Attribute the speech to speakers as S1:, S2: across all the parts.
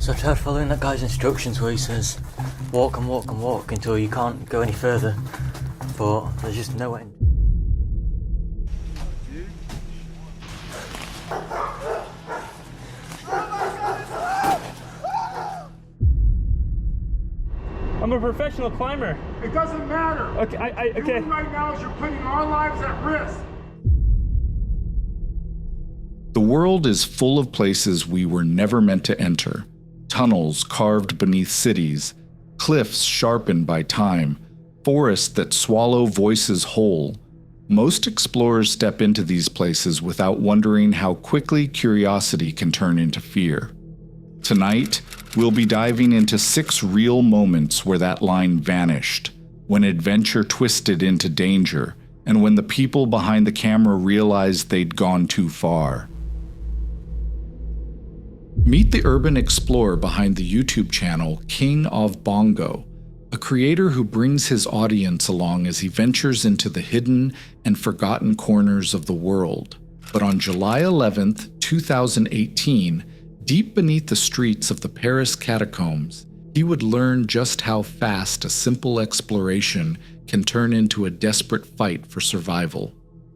S1: So I tried following that guy's instructions where he says walk and walk and walk until you can't go any further, but there's just no end.
S2: I'm a professional climber.
S3: It doesn't matter.
S2: Okay, okay.
S3: Doing right now is you're putting our lives at risk.
S4: The world is full of places we were never meant to enter. Tunnels carved beneath cities, cliffs sharpened by time, forests that swallow voices whole. Most explorers step into these places without wondering how quickly curiosity can turn into fear. Tonight, we'll be diving into 6 real moments where that line vanished, when adventure twisted into danger, and when the people behind the camera realized they'd gone too far. Meet the urban explorer behind the YouTube channel King of Bongo, a creator who brings his audience along as he ventures into the hidden and forgotten corners of the world. But on July 11th, 2018, deep beneath the streets of the Paris Catacombs, he would learn just how fast a simple exploration can turn into a desperate fight for survival.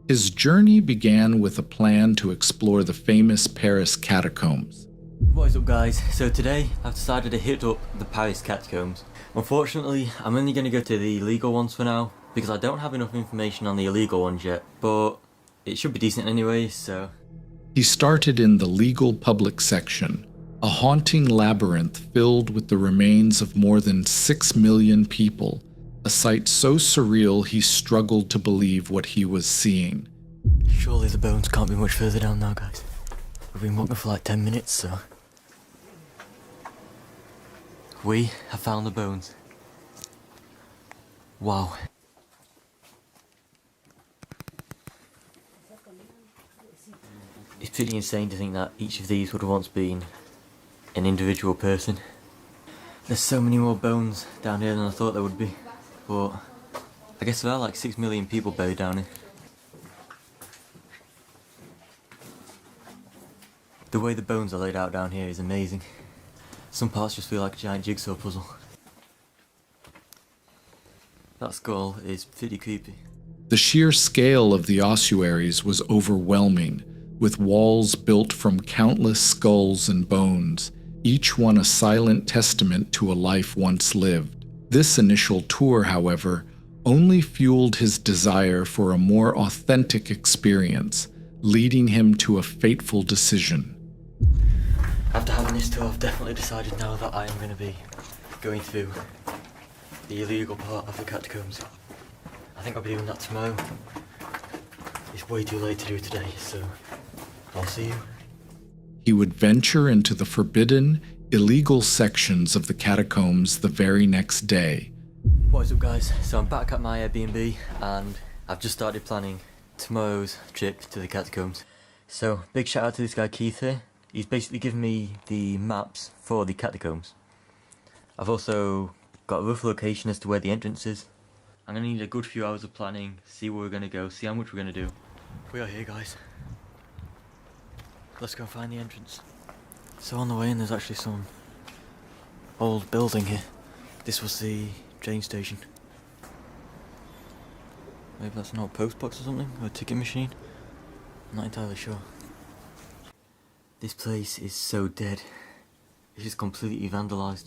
S4: His journey began with a plan to explore the famous Paris Catacombs.
S1: What is up, guys? So today I've decided to hit up the Paris Catacombs. Unfortunately, I'm only going to go to the illegal ones for now because I don't have enough information on the illegal ones yet, but it should be decent anyway, so...
S4: He started in the legal public section, a haunting labyrinth filled with the remains of more than 6 million people, a sight so surreal he struggled to believe what he was seeing.
S1: Surely the bones can't be much further down now, guys. We've been walking for like 10 minutes, so... We have found the bones. Wow. It's pretty insane to think that each of these would have once been an individual person. There's so many more bones down here than I thought there would be, but I guess there are like 6 million people buried down here. The way the bones are laid out down here is amazing. Some parts just feel like a giant jigsaw puzzle. That skull is pretty creepy.
S4: The sheer scale of the ossuaries was overwhelming, with walls built from countless skulls and bones, each one a silent testament to a life once lived. This initial tour, however, only fueled his desire for a more authentic experience, leading him to a fateful decision.
S1: After having this tour, I've definitely decided now that I am going to be going through the illegal part of the catacombs. I think I'll be doing that tomorrow. It's way too late to do today, so I'll see you.
S4: He would venture into the forbidden, illegal sections of the catacombs the very next day.
S1: What is up, guys? So I'm back at my Airbnb and I've just started planning tomorrow's trip to the catacombs. So big shout out to this guy Keith here. He's basically given me the maps for the catacombs. I've also got a rough location as to where the entrance is. I'm going to need a good few hours of planning, see where we're going to go, see how much we're going to do. We are here, guys. Let's go find the entrance. So on the way in there's actually some old building here. This was the train station. Maybe that's an old post box or something, or a ticket machine. I'm not entirely sure. This place is so dead. It's just completely vandalized.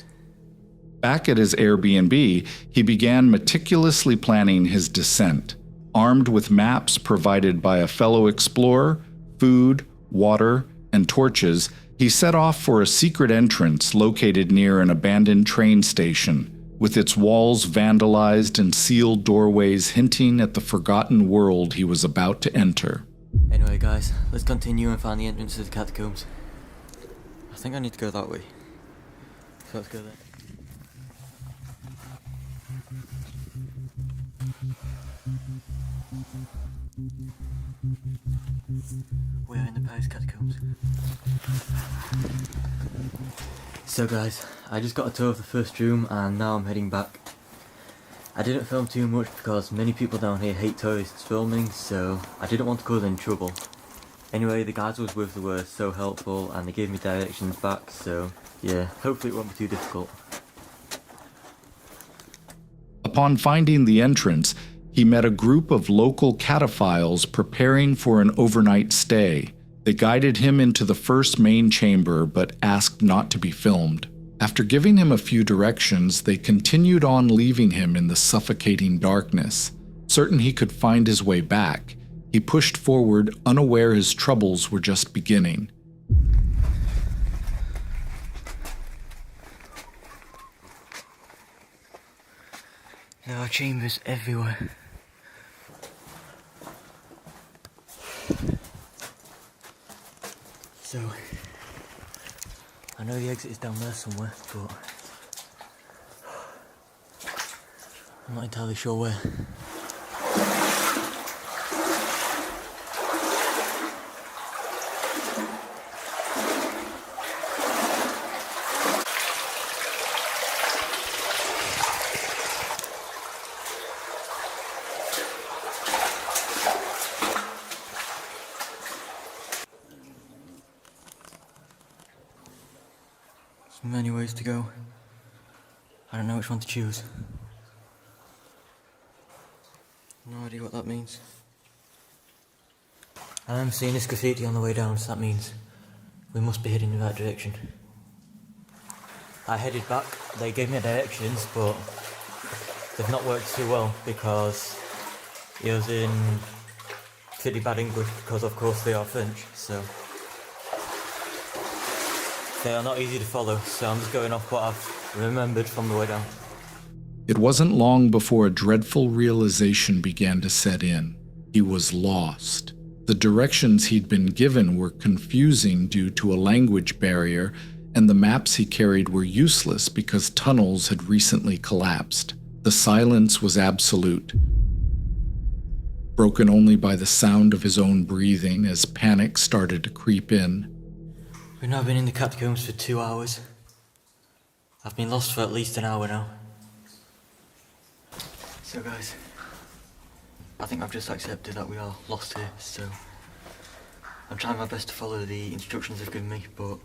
S4: Back at his Airbnb, he began meticulously planning his descent. Armed with maps provided by a fellow explorer, food, water, and torches, he set off for a secret entrance located near an abandoned train station, with its walls vandalized and sealed doorways hinting at the forgotten world he was about to enter.
S1: Anyway, guys, let's continue and find the entrance to the catacombs. I think I need to go that way. So let's go there. We are in the Paris Catacombs. So guys, I just got a tour of the first room and now I'm heading back. I didn't film too much because many people down here hate tourists filming, so I didn't want to cause any trouble. Anyway, the guys I was with were so helpful and they gave me directions back, so yeah, hopefully it won't be too difficult.
S4: Upon finding the entrance, he met a group of local cataphiles preparing for an overnight stay. They guided him into the first main chamber, but asked not to be filmed. After giving him a few directions, they continued on, leaving him in the suffocating darkness. Certain he could find his way back, he pushed forward, unaware his troubles were just beginning.
S1: There are chambers everywhere. So, I know the exit is down there somewhere, but I'm not entirely sure where. Many ways to go. I don't know which one to choose. No idea what that means. I am seeing this graffiti on the way down, so that means we must be heading in the right direction. I headed back, they gave me directions, but they've not worked too well because it was in pretty bad English because of course they are French, so they are not easy to follow, so I'm just going off what I've remembered from the way down.
S4: It wasn't long before a dreadful realization began to set in. He was lost. The directions he'd been given were confusing due to a language barrier, and the maps he carried were useless because tunnels had recently collapsed. The silence was absolute, broken only by the sound of his own breathing as panic started to creep in.
S1: We've now been in the catacombs for 2 hours. I've been lost for at least an hour now. So guys, I think I've just accepted that we are lost here, so I'm trying my best to follow the instructions they've given me, but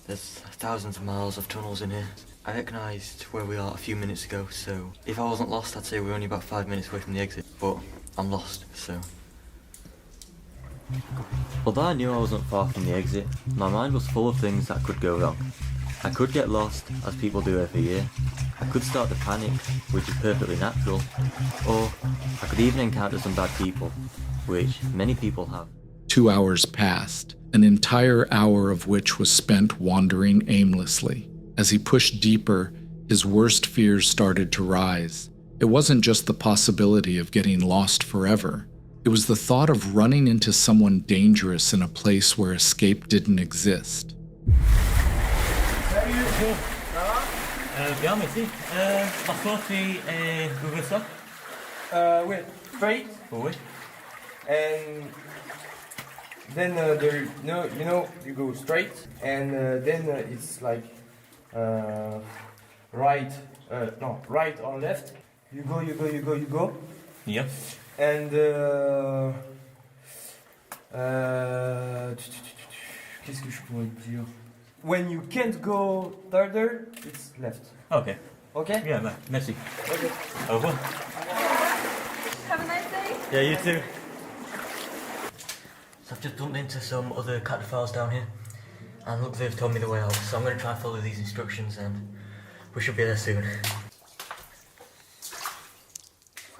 S1: there's thousands of miles of tunnels in here. I recognised where we are a few minutes ago, so if I wasn't lost I'd say we're only about 5 minutes away from the exit, but I'm lost, so. Although I knew I wasn't far from the exit, my mind was full of things that could go wrong. I could get lost, as people do every year. I could start to panic, which is perfectly natural. Or I could even encounter some bad people, which many people have.
S4: 2 hours passed, an entire hour of which was spent wandering aimlessly. As he pushed deeper, his worst fears started to rise. It wasn't just the possibility of getting lost forever. It was the thought of running into someone dangerous in a place where escape didn't exist.
S2: Bien, merci. Parfois, tu ouvres ça?
S5: Wait, straight,
S2: Oui.
S5: and then you go straight, and then it's like right or left. You go,
S2: Yep.
S5: and qu'est-ce que je pourrais dire? When you can't go further, it's left.
S2: Okay.
S5: Okay?
S2: Yeah, merci.
S5: Okay.
S2: Au revoir.
S6: Have a nice day.
S1: Yeah, you too. So I've just bumped into some other cataphiles down here, and look, they've told me the way out, so I'm going to try and follow these instructions and we should be there soon.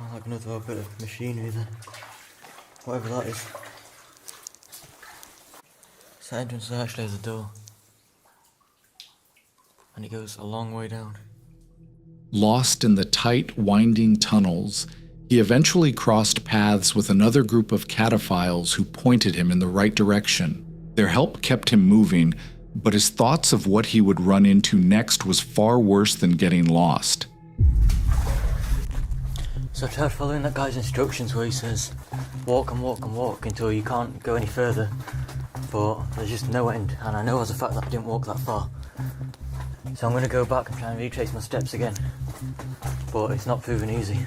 S1: I like another bit of machinery there, whatever that is. So the entrance there actually has a door, and it goes a long way down.
S4: Lost in the tight, winding tunnels, he eventually crossed paths with another group of cataphiles who pointed him in the right direction. Their help kept him moving, but his thoughts of what he would run into next was far worse than getting lost.
S1: So I tried following that guy's instructions where he says walk and walk and walk until you can't go any further, but there's just no end, and I know as a fact that I didn't walk that far. So I'm going to go back and try and retrace my steps again, but it's not proving easy.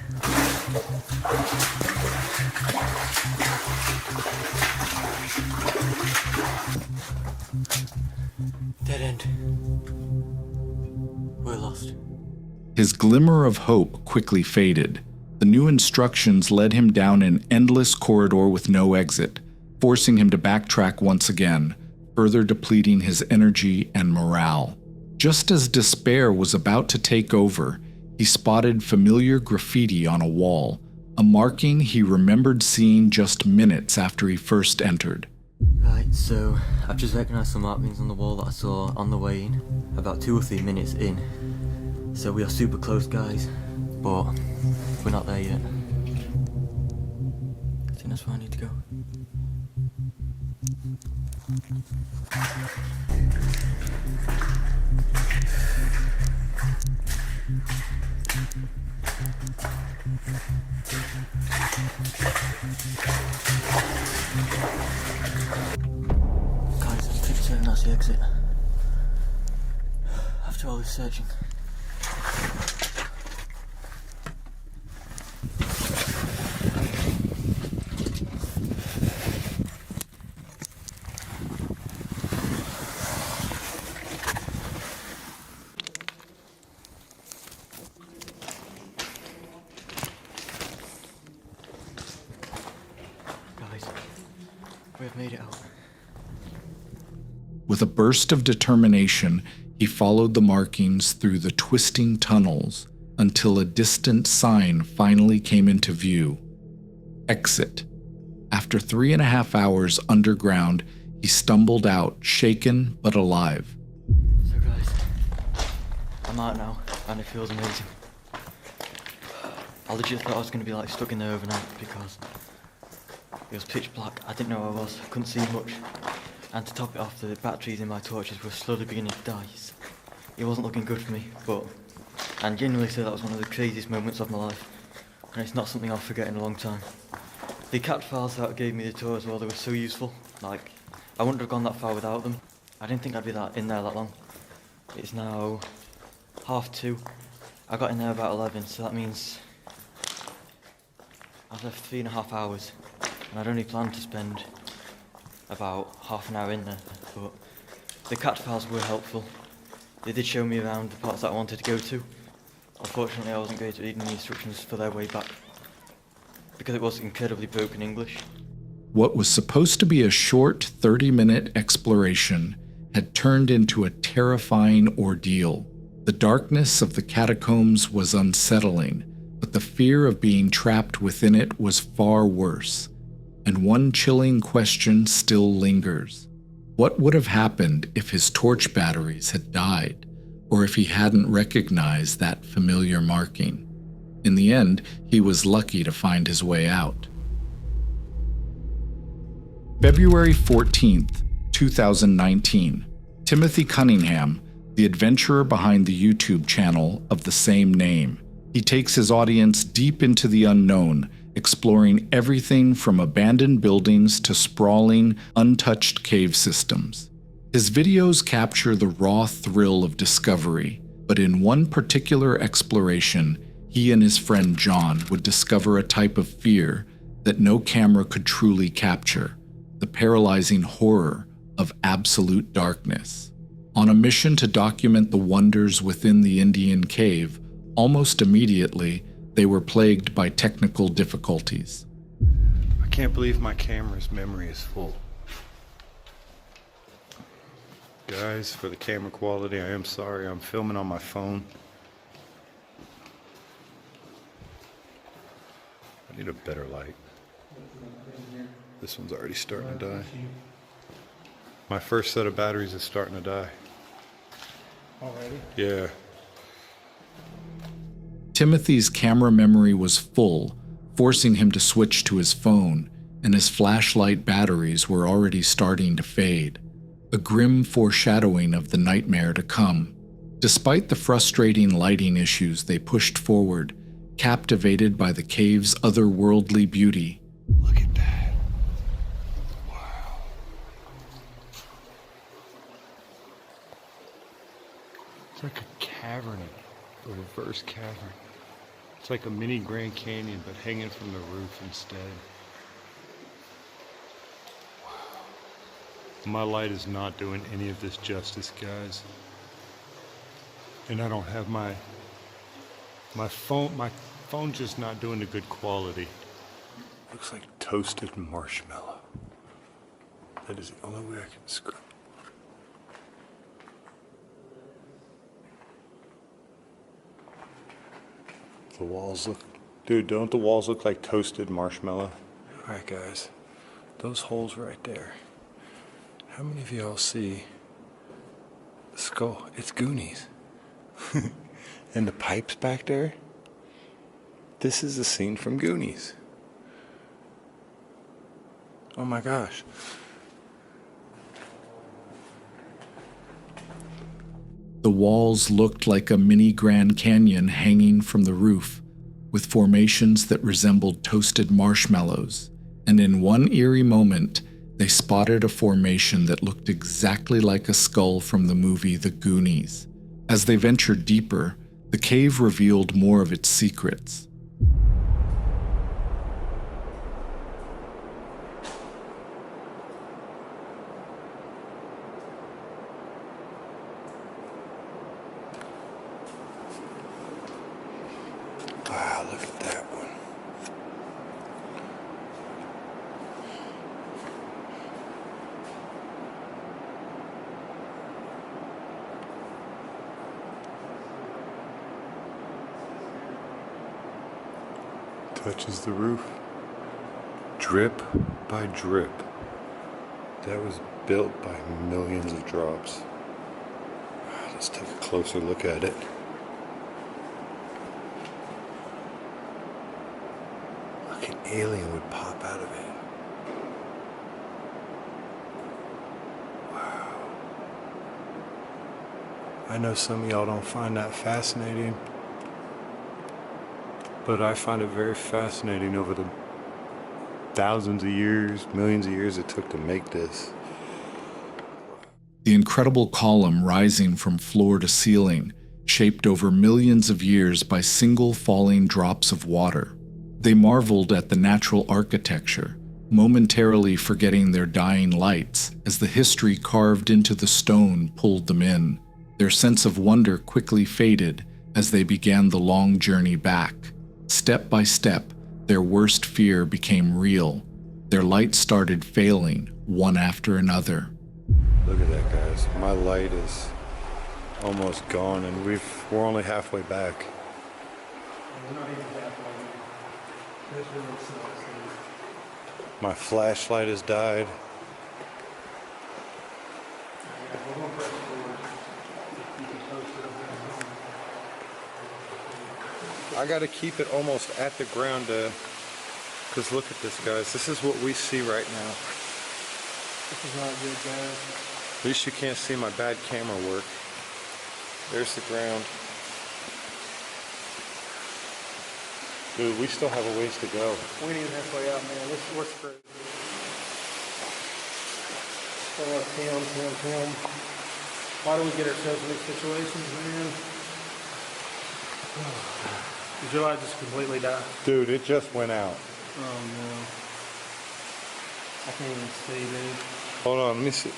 S1: Dead end. We're lost.
S4: His glimmer of hope quickly faded. The new instructions led him down an endless corridor with no exit, forcing him to backtrack once again, further depleting his energy and morale. Just as despair was about to take over, he spotted familiar graffiti on a wall, a marking he remembered seeing just minutes after he first entered.
S1: Right, so I've just recognised some markings on the wall that I saw on the way in, about 2 or 3 minutes in. So we are super close, guys, but we're not there yet. I think that's where I need to go. Guys, I'm pretty certain that's the exit. After all this searching. Guys, we have made it out.
S4: With a burst of determination, he followed the markings through the twisting tunnels until a distant sign finally came into view. Exit. After 3.5 hours underground, he stumbled out, shaken but alive.
S1: So guys, I'm out now, and it feels amazing. I legit thought I was going to be like stuck in there overnight because it was pitch black. I didn't know where I was, I couldn't see much. And to top it off, the batteries in my torches were slowly beginning to die. It wasn't looking good for me, but I genuinely say that was one of the craziest moments of my life, and it's not something I'll forget in a long time. The cat files that gave me the tour as well, they were so useful. Like, I wouldn't have gone that far without them. I didn't think I'd be in there that long. It's now 2:30. I got in there about 11, so that means I've left 3.5 hours, and I'd only planned to spend about half an hour in there, but the cat files were helpful. They did show me around the parts that I wanted to go to. Unfortunately, I wasn't going to read the instructions for their way back, because it was incredibly broken English.
S4: What was supposed to be a short 30-minute exploration had turned into a terrifying ordeal. The darkness of the catacombs was unsettling, but the fear of being trapped within it was far worse. And one chilling question still lingers. What would have happened if his torch batteries had died, or if he hadn't recognized that familiar marking? In the end, he was lucky to find his way out. February 14th, 2019. Timothy Cunningham, the adventurer behind the YouTube channel of the same name. He takes his audience deep into the unknown, exploring everything from abandoned buildings to sprawling, untouched cave systems. His videos capture the raw thrill of discovery, but in one particular exploration, he and his friend John would discover a type of fear that no camera could truly capture, the paralyzing horror of absolute darkness. On a mission to document the wonders within the Indian cave, almost immediately, they were plagued by technical difficulties.
S7: I can't believe my camera's memory is full. Guys, for the camera quality, I am sorry. I'm filming on my phone. I need a better light. This one's already starting to die. My first set of batteries is starting to die.
S3: Already?
S7: Yeah.
S4: Timothy's camera memory was full, forcing him to switch to his phone, and his flashlight batteries were already starting to fade, a grim foreshadowing of the nightmare to come. Despite the frustrating lighting issues, they pushed forward, captivated by the cave's otherworldly beauty.
S7: Look at that. Wow. It's like a cavern, a reverse cavern. It's like a mini Grand Canyon, but hanging from the roof instead. Wow. My light is not doing any of this justice, guys. And I don't have my phone's just not doing the good quality. Looks like toasted marshmallow. That is the only way I can describe it. The walls look... Dude, don't the walls look like toasted marshmallow? Alright guys, those holes right there. How many of y'all see the skull? It's Goonies. And the pipes back there? This is a scene from Goonies. Oh my gosh.
S4: The walls looked like a mini Grand Canyon hanging from the roof, with formations that resembled toasted marshmallows, and in one eerie moment, they spotted a formation that looked exactly like a skull from the movie The Goonies. As they ventured deeper, the cave revealed more of its secrets.
S7: Wow, look at that one. Touches the roof. Drip by drip. That was built by millions of drops. Let's take a closer look at it. Like an alien would pop out of it. Wow. I know some of y'all don't find that fascinating, but I find it very fascinating over the thousands of years, millions of years it took to make this.
S4: The incredible column rising from floor to ceiling, shaped over millions of years by single falling drops of water. They marveled at the natural architecture, momentarily forgetting their dying lights as the history carved into the stone pulled them in. Their sense of wonder quickly faded as they began the long journey back. Step by step, their worst fear became real. Their lights started failing, one after another.
S7: Look at that, guys. My light is almost gone, and we're only halfway back. My flashlight has died. I gotta keep it almost at the ground, because look at this, guys. This is what we see right now.
S3: This is not good, guys.
S7: At least you can't see my bad camera work. There's the ground. Dude, we still have a ways to go.
S3: We ain't even halfway out, man. We're screwed. Tim. Why do we get ourselves in these situations, man? Did your light just completely die?
S7: Dude, it just went out.
S3: Oh no. I can't even see, dude.
S7: Hold on, let me see.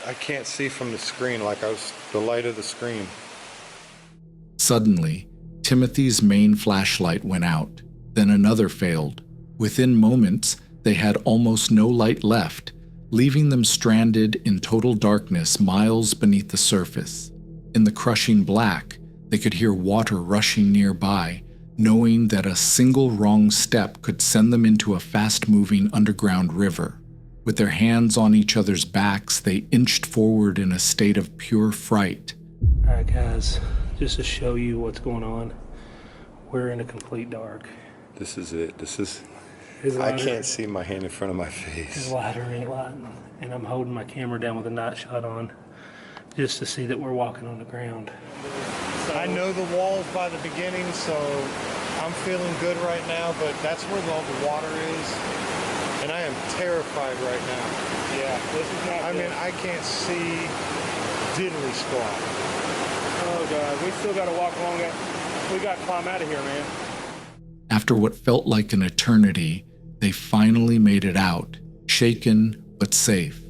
S7: I can't see from the screen like the light of the screen.
S4: Suddenly, Timothy's main flashlight went out. Then another failed. Within moments, they had almost no light left, leaving them stranded in total darkness miles beneath the surface. In the crushing black, they could hear water rushing nearby, knowing that a single wrong step could send them into a fast-moving underground river. With their hands on each other's backs, they inched forward in a state of pure fright.
S3: All right, guys, just to show you what's going on, we're in a complete dark.
S7: This is it.
S3: His
S7: I
S3: lighter-
S7: can't see my hand in front of my
S3: His
S7: face.
S3: lighter ain't lighting, and I'm holding my camera down with a night shot on, just to see that we're walking on the ground.
S7: I know the walls by the beginning, so I'm feeling good right now, but that's where all the water is, and I am terrified right now.
S3: Yeah, this is not
S7: I
S3: good.
S7: mean, I can't see diddly squat.
S3: Oh God, we still gotta walk along that. We gotta climb out of here, man.
S4: After what felt like an eternity, they finally made it out, shaken but safe.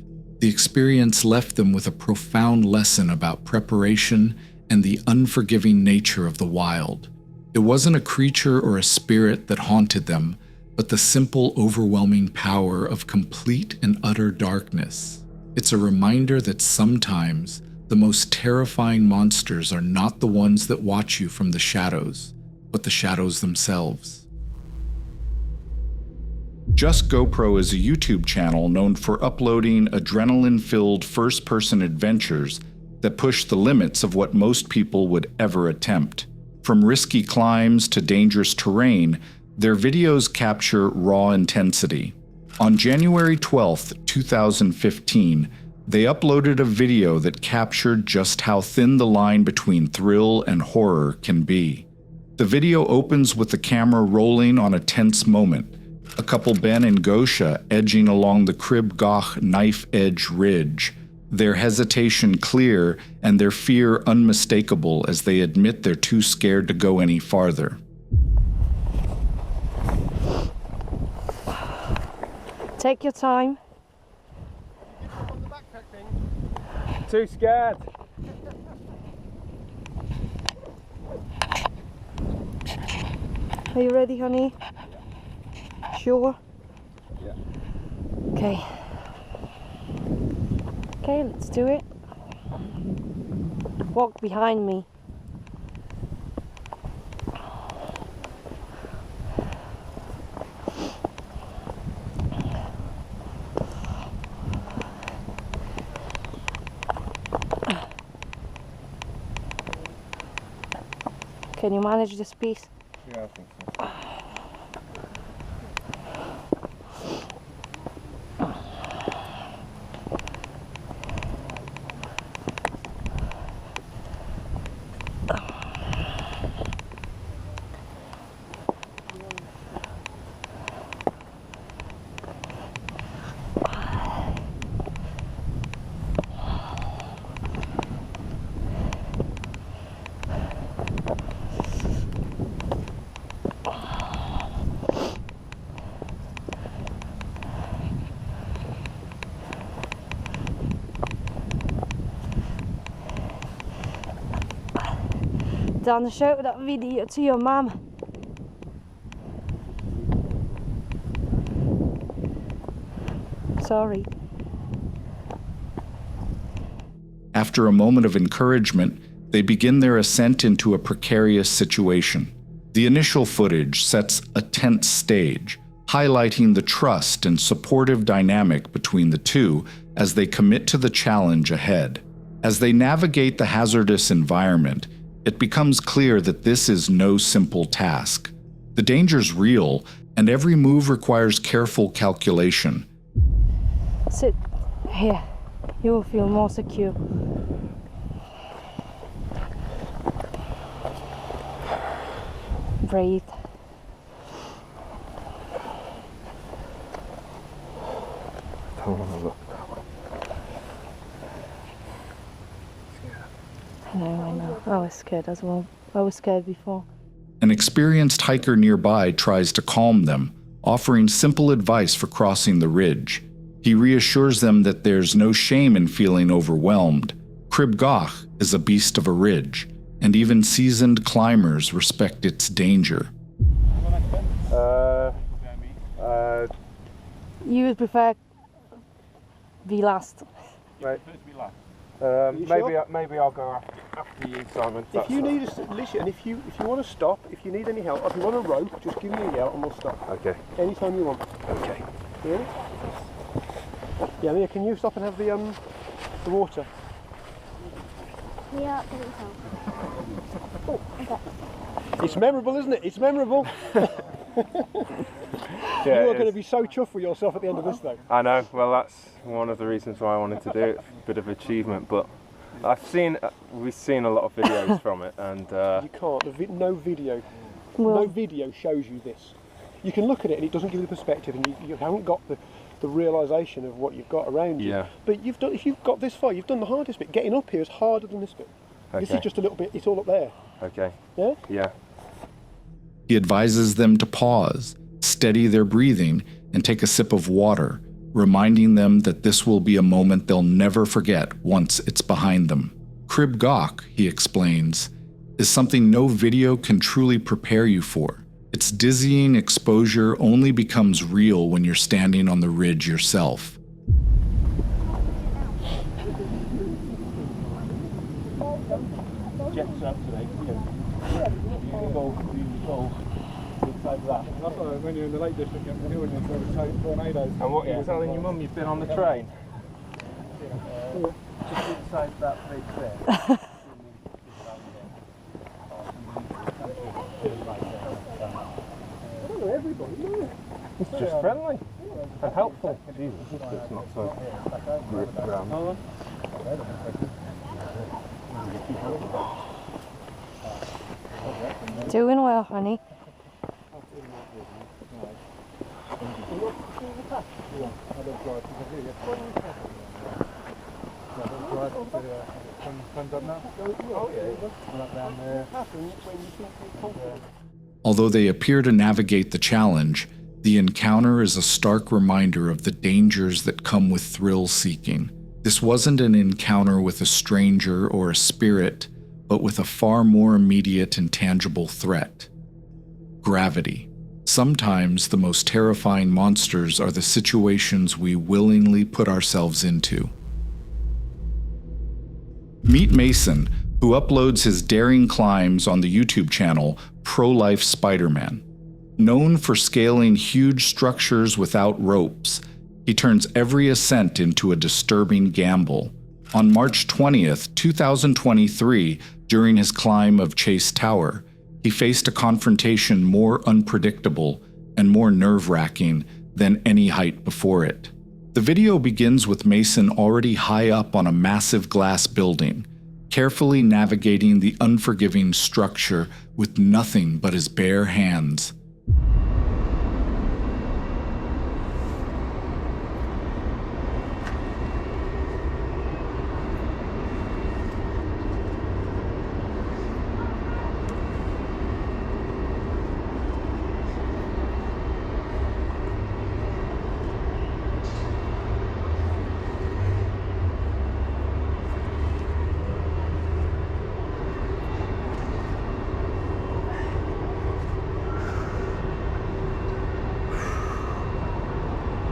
S4: The experience left them with a profound lesson about preparation and the unforgiving nature of the wild. It wasn't a creature or a spirit that haunted them, but the simple, overwhelming power of complete and utter darkness. It's a reminder that sometimes the most terrifying monsters are not the ones that watch you from the shadows, but the shadows themselves. Just GoPro is a YouTube channel known for uploading adrenaline-filled first-person adventures that push the limits of what most people would ever attempt. From risky climbs to dangerous terrain, their videos capture raw intensity. On January 12, 2015, they uploaded a video that captured just how thin the line between thrill and horror can be. The video opens with the camera rolling on a tense moment. A couple Ben and Goch edging along the Goch knife-edge ridge, their hesitation clear and their fear unmistakable as they admit they're too scared to go any farther.
S8: Take your time.
S5: Too scared.
S8: Are you ready, honey? Sure?
S5: Yeah.
S8: Okay. Okay, let's do it. Walk behind me. Can you manage this piece?
S5: Yeah, I think so.
S8: Dan, show that video to your mum. Sorry.
S4: After a moment of encouragement, they begin their ascent into a precarious situation. The initial footage sets a tense stage, highlighting the trust and supportive dynamic between the two as they commit to the challenge ahead. As they navigate the hazardous environment, it becomes clear that this is no simple task. The danger's real, and every move requires careful calculation.
S8: Sit here. You will feel more secure. Breathe.
S5: Don't want to look.
S8: I know. I was scared as well. I was scared before.
S4: An experienced hiker nearby tries to calm them, offering simple advice for crossing the ridge. He reassures them that there's no shame in feeling overwhelmed. Goch is a beast of a ridge, and even seasoned climbers respect its danger.
S8: You would prefer be last.
S5: Right. Maybe I'll go after you, Simon.
S9: If you need us, listen, if you want to stop, if you need any help, if you want a rope, just give me a yell and we'll stop.
S5: Okay.
S9: Anytime you want.
S5: Okay.
S9: Yeah. Yeah, Mia, can you stop and have the water?
S6: Yeah,
S9: Oh. Okay. It's memorable, isn't it? It's memorable.
S5: Yeah,
S9: you are going to be so chuffed with yourself at the end of this, though.
S5: I know. Well, that's one of the reasons why I wanted to do it. A bit of achievement, but we've seen a lot of videos from it, and
S9: you can't. No video shows you this. You can look at it, and it doesn't give you the perspective, and you haven't got the realisation of what you've got around you.
S5: Yeah.
S9: But if you've got this far, you've done the hardest bit. Getting up here is harder than this bit.
S5: Okay.
S9: This is just a little bit. It's all up there.
S5: Okay.
S9: Yeah.
S5: Yeah.
S4: He advises them to pause, steady their breathing, and take a sip of water, reminding them that this will be a moment they'll never forget once it's behind them. Crib Goch, he explains, is something no video can truly prepare you for. Its dizzying exposure only becomes real when you're standing on the ridge yourself.
S9: Jets up today, That's why when you're in the Lake District, you're doing this over tornadoes.
S5: And what you were telling your mum, you've been on the train?
S9: Just inside that big thing.
S5: It's just friendly and helpful. Jesus, it's not so grand.
S8: Doing well, honey.
S4: Although they appear to navigate the challenge, the encounter is a stark reminder of the dangers that come with thrill-seeking. This wasn't an encounter with a stranger or a spirit, but with a far more immediate and tangible threat. Gravity. Sometimes the most terrifying monsters are the situations we willingly put ourselves into. Meet Mason, who uploads his daring climbs on the YouTube channel Pro-Life Spider-Man. Known for scaling huge structures without ropes, he turns every ascent into a disturbing gamble. On March 20th, 2023, during his climb of Chase Tower, he faced a confrontation more unpredictable and more nerve-wracking than any height before it. The video begins with Mason already high up on a massive glass building, carefully navigating the unforgiving structure with nothing but his bare hands.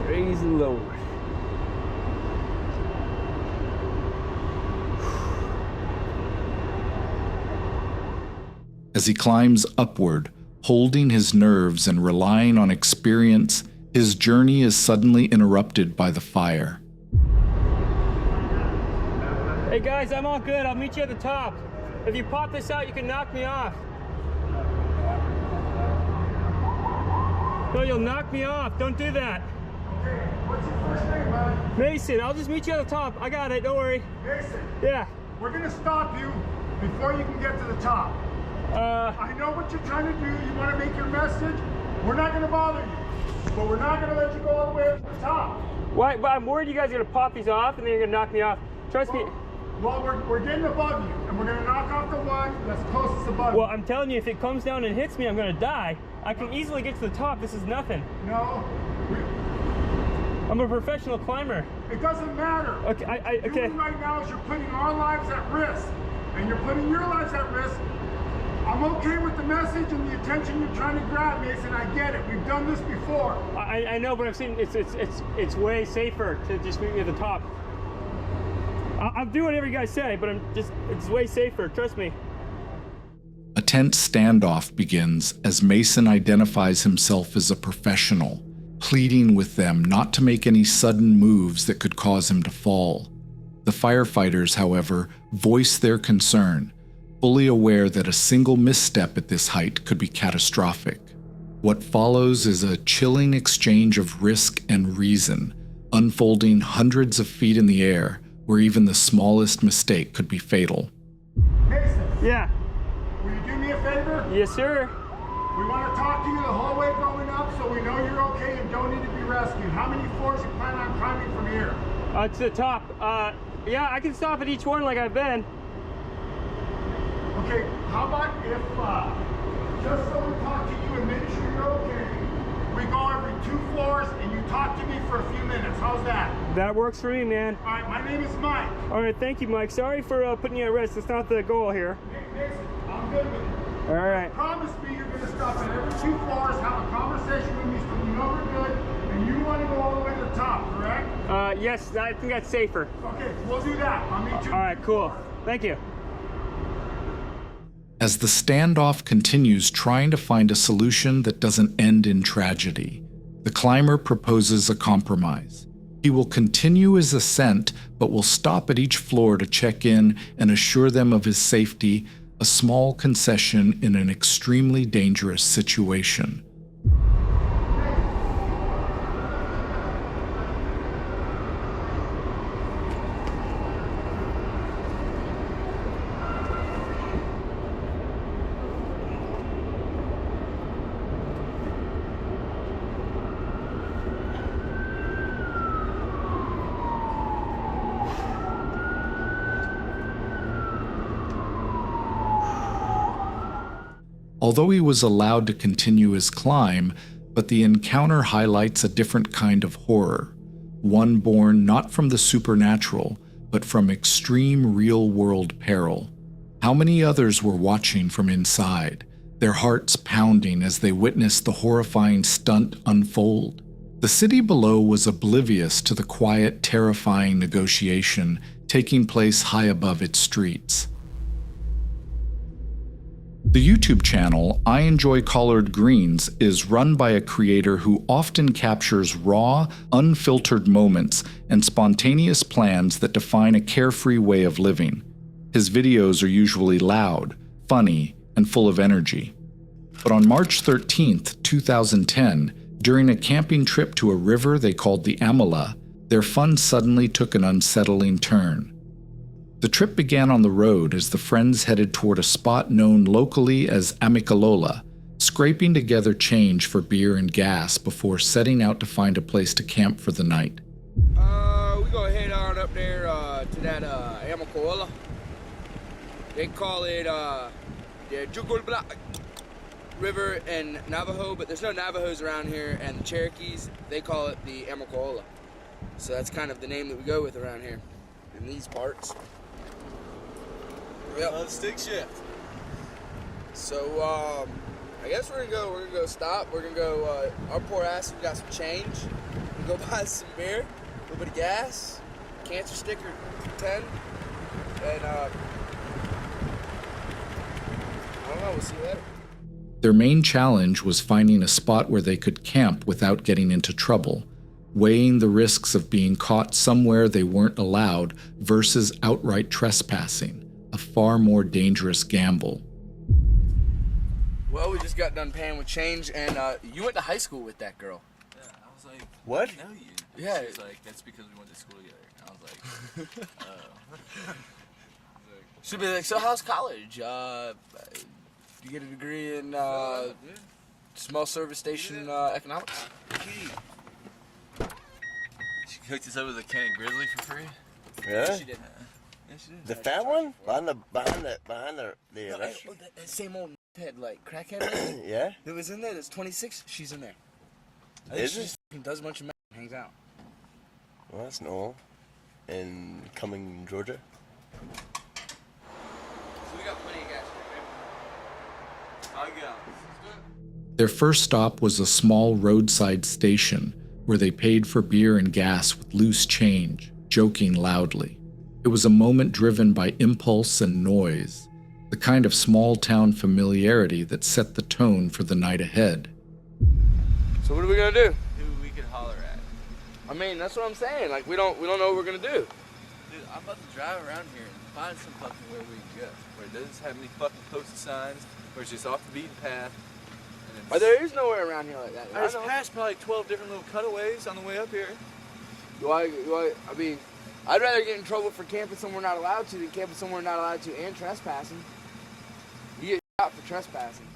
S3: Praise the Lord.
S4: As he climbs upward, holding his nerves and relying on experience, his journey is suddenly interrupted by the fire.
S2: Hey guys, I'm all good. I'll meet you at the top. If you pop this out, you can knock me off. No, you'll knock me off. Don't do that.
S10: What's your first name, bud?
S2: Mason, I'll just meet you at the top. I got it, don't worry.
S10: Mason.
S2: Yeah.
S10: We're gonna stop you before you can get to the top. I know what you're trying to do. You want to make your message. We're not gonna bother you, but we're not gonna let you go all the way up to the top.
S2: Why? But I'm worried you guys are gonna pop these off and then you're gonna knock me off. Trust me.
S10: Well, we're getting above you, and we're gonna knock off the one that's closest above you.
S2: Well, I'm telling you, if it comes down and hits me, I'm gonna die. I can easily get to the top. This is nothing.
S10: No.
S2: I'm a professional climber.
S10: It doesn't matter.
S2: Okay, okay.
S10: Doing right now is you're putting our lives at risk, and you're putting your lives at risk. I'm okay with the message and the attention you're trying to grab, Mason. I get it. We've done this before.
S2: I know, but I've seen it's way safer to just meet me at the top. I'll do whatever you guys say, but it's way safer. Trust me.
S4: A tense standoff begins as Mason identifies himself as a professional, pleading with them not to make any sudden moves that could cause him to fall. The firefighters, however, voice their concern, fully aware that a single misstep at this height could be catastrophic. What follows is a chilling exchange of risk and reason, unfolding hundreds of feet in the air, where even the smallest mistake could be fatal.
S10: Mason.
S2: Yeah.
S10: Will you do me a favor?
S2: Yes, sir.
S10: We want to talk to you the whole way going up so we know you're okay and don't need to be rescued. How many floors you plan on climbing from here?
S2: To the top. Yeah, I can stop at each one like I've been.
S10: Okay, how about if, just so we talk to you and make sure you're okay, we go every 2 floors and you talk to me for a few minutes. How's that?
S2: That works for me, man.
S10: All right, my name is Mike.
S2: All right, thank you, Mike. Sorry for putting you at risk. That's not the goal here.
S10: Hey, listen, I'm good with it.
S2: All right.
S10: Promise me you're going to stop at every 2 floors, have a conversation with me so you know we're good, and you want to go all the way to the top, correct?
S2: Yes, I think that's safer.
S10: Okay, we'll do that. I'll meet you.
S2: All right, cool. Thank you.
S4: As the standoff continues trying to find a solution that doesn't end in tragedy, the climber proposes a compromise. He will continue his ascent, but will stop at each floor to check in and assure them of his safety, a small concession in an extremely dangerous situation. Although he was allowed to continue his climb, but the encounter highlights a different kind of horror, one born not from the supernatural, but from extreme real-world peril. How many others were watching from inside, their hearts pounding as they witnessed the horrifying stunt unfold? The city below was oblivious to the quiet, terrifying negotiation taking place high above its streets. The YouTube channel I Enjoy Collard Greens is run by a creator who often captures raw, unfiltered moments and spontaneous plans that define a carefree way of living. His videos are usually loud, funny, and full of energy. But on March 13th, 2010, during a camping trip to a river they called the Amala, their fun suddenly took an unsettling turn. The trip began on the road as the friends headed toward a spot known locally as Amicalola, scraping together change for beer and gas before setting out to find a place to camp for the night.
S11: We go head on up there to that Amicalola. They call it the Jugulbla River in Navajo, but there's no Navajos around here, and the Cherokees, they call it the Amicalola. So that's kind of the name that we go with around here in these parts. Yep. Stick shift. So I guess we're gonna go stop. We're gonna go our poor ass, we got some change. We'll go buy some beer, a little bit of gas, cancer sticker 10, and I don't know, we'll see you later.
S4: Their main challenge was finding a spot where they could camp without getting into trouble, weighing the risks of being caught somewhere they weren't allowed versus outright trespassing, a far more dangerous gamble.
S11: Well, we just got done paying with change, and you went to high school with that girl.
S12: Yeah, I was like,
S11: what?
S12: I know you.
S11: Yeah.
S12: She was like, that's because we went to school together. And I was like, oh.
S11: She'd be like, so how's college? You get a degree in small service station economics?
S12: She hooked us up with a can of Grizzly for free.
S13: Really?
S11: She did.
S12: Yeah, she did.
S13: The fat one? Behind the
S11: No,
S13: restaurant?
S11: that same old head, like crackhead lady.
S13: Yeah?
S11: That was in there. That's 26. She's in there.
S13: Is
S11: she
S13: it?
S11: does a bunch of and hangs out.
S13: Well, that's normal. In Cumming, Georgia.
S11: So we got plenty of gas.
S12: I'll go.
S4: Their first stop was a small roadside station where they paid for beer and gas with loose change, joking loudly. It was a moment driven by impulse and noise, the kind of small-town familiarity that set the tone for the night ahead.
S11: So what are we gonna do?
S12: Who we could holler at?
S11: I mean, that's what I'm saying. Like we don't know what we're gonna do.
S12: Dude, I'm about to drive around here and find some fucking where we can go, where it doesn't have any fucking posted signs, where it's just off the beaten path. And
S11: There is nowhere around here like that.
S12: I just passed probably 12 different little cutaways on the way up here.
S11: I mean, I'd rather get in trouble for camping somewhere not allowed to than camping somewhere not allowed to and trespassing. You get shot for trespassing.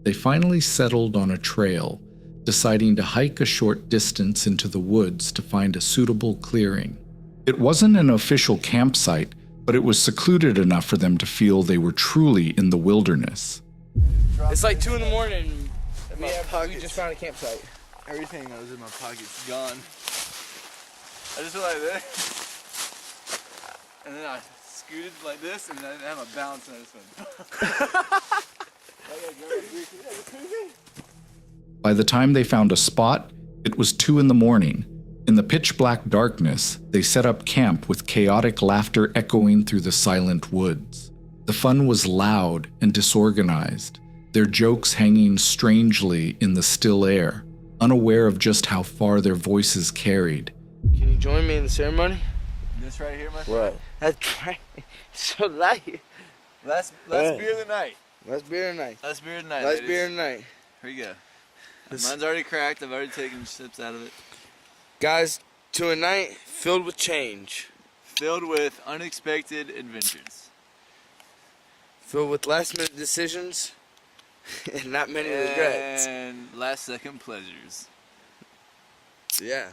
S4: They finally settled on a trail, deciding to hike a short distance into the woods to find a suitable clearing. It wasn't an official campsite, but it was secluded enough for them to feel they were truly in the wilderness.
S11: It's like 2 in the morning. We just found a campsite.
S12: Everything that was in my pocket's gone. I just went like this, and then I scooted like this, and then I didn't have a balance, and I just went.
S4: By the time they found a spot, it was 2 a.m. In the pitch-black darkness, they set up camp with chaotic laughter echoing through the silent woods. The fun was loud and disorganized, their jokes hanging strangely in the still air, unaware of just how far their voices carried.
S11: Can you join me in the ceremony?
S12: This right here, my friend?
S11: What? That's right. It's so light.
S12: Last beer of the night.
S11: Last beer of the night.
S12: Last beer of the night.
S11: Last beer of the night.
S12: Here you go. Mine's already cracked. I've already taken sips out of it.
S11: Guys, to a night filled with change.
S12: Filled with unexpected adventures.
S11: Filled with last-minute decisions and not many regrets.
S12: And last-second pleasures.
S11: Yeah.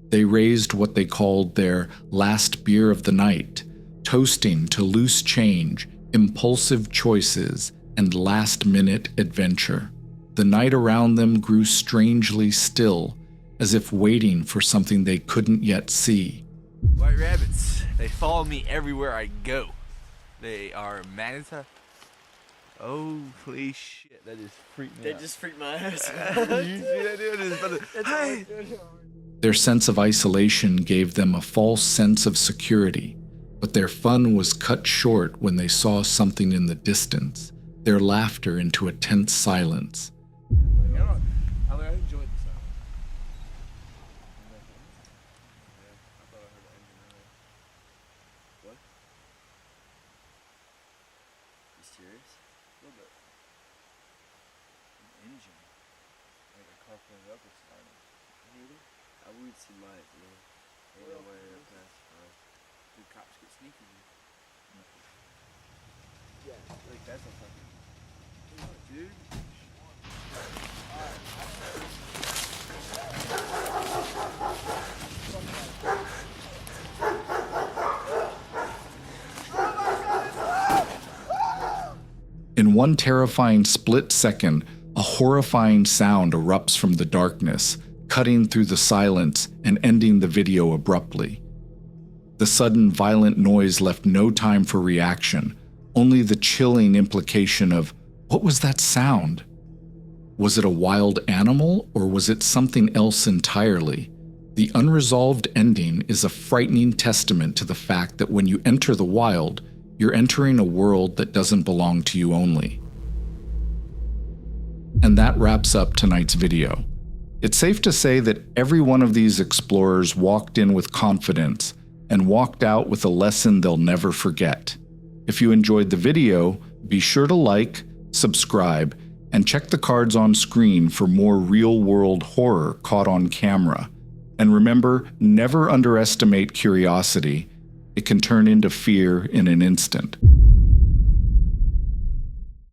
S4: They raised what they called their last beer of the night, toasting to loose change, impulsive choices, and last-minute adventure. The night around them grew strangely still, as if waiting for something they couldn't yet see.
S12: White rabbits. They follow me everywhere I go. They are manita. Oh, holy shit. That just freaked me out.
S1: They just freaked my ass.
S12: You see that dude?
S4: Their sense of isolation gave them a false sense of security, but their fun was cut short when they saw something in the distance, their laughter into a tense silence.
S12: I enjoyed the sound. What? You serious? A little bit. An engine. Like a car pulling up or starting. Really? I would see lights, man. Ain't no way up past us. Do cops get sneaky? Yeah, like that's what I'm talking about. Dude.
S4: In one terrifying split second, a horrifying sound erupts from the darkness, cutting through the silence and ending the video abruptly. The sudden violent noise left no time for reaction, only the chilling implication of, what was that sound? Was it a wild animal, or was it something else entirely? The unresolved ending is a frightening testament to the fact that when you enter the wild, you're entering a world that doesn't belong to you only. And that wraps up tonight's video. It's safe to say that every one of these explorers walked in with confidence and walked out with a lesson they'll never forget. If you enjoyed the video, be sure to like, subscribe, and check the cards on screen for more real-world horror caught on camera. And remember, never underestimate curiosity. It can turn into fear in an instant.